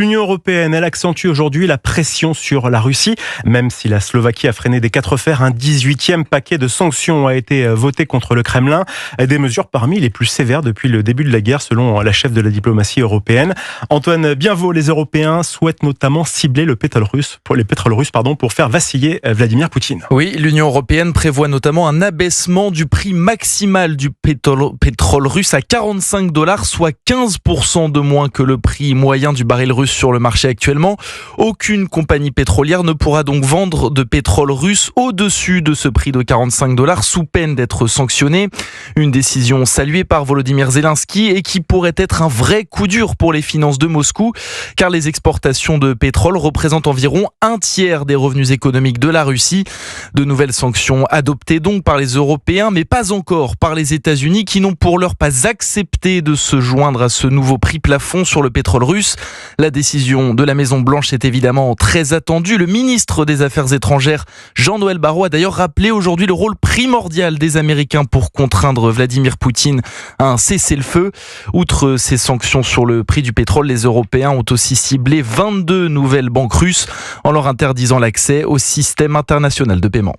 L'Union européenne, elle accentue aujourd'hui la pression sur la Russie. Même si la Slovaquie a freiné des quatre fers, un 18e paquet de sanctions a été voté contre le Kremlin. Des mesures parmi les plus sévères depuis le début de la guerre, selon la chef de la diplomatie européenne. Antoine Bienveau, les Européens souhaitent notamment cibler les pétroles russes pour faire vaciller Vladimir Poutine. Oui, l'Union européenne prévoit notamment un abaissement du prix maximal du pétrole russe à $45, soit 15% de moins que le prix moyen du baril russe sur le marché actuellement. Aucune compagnie pétrolière ne pourra donc vendre de pétrole russe au-dessus de ce prix de $45 sous peine d'être sanctionnée. Une décision saluée par Volodymyr Zelensky et qui pourrait être un vrai coup dur pour les finances de Moscou, car les exportations de pétrole représentent environ un tiers des revenus économiques de la Russie. De nouvelles sanctions adoptées donc par les Européens, mais pas encore par les États-Unis qui n'ont pour l'heure pas accepté de se joindre à ce nouveau prix plafond sur le pétrole russe. La décision de la Maison-Blanche est évidemment très attendue. Le ministre des Affaires étrangères, Jean-Noël Barrot, a d'ailleurs rappelé aujourd'hui le rôle primordial des Américains pour contraindre Vladimir Poutine à un cessez-le-feu. Outre ces sanctions sur le prix du pétrole, les Européens ont aussi ciblé 22 nouvelles banques russes en leur interdisant l'accès au système international de paiement.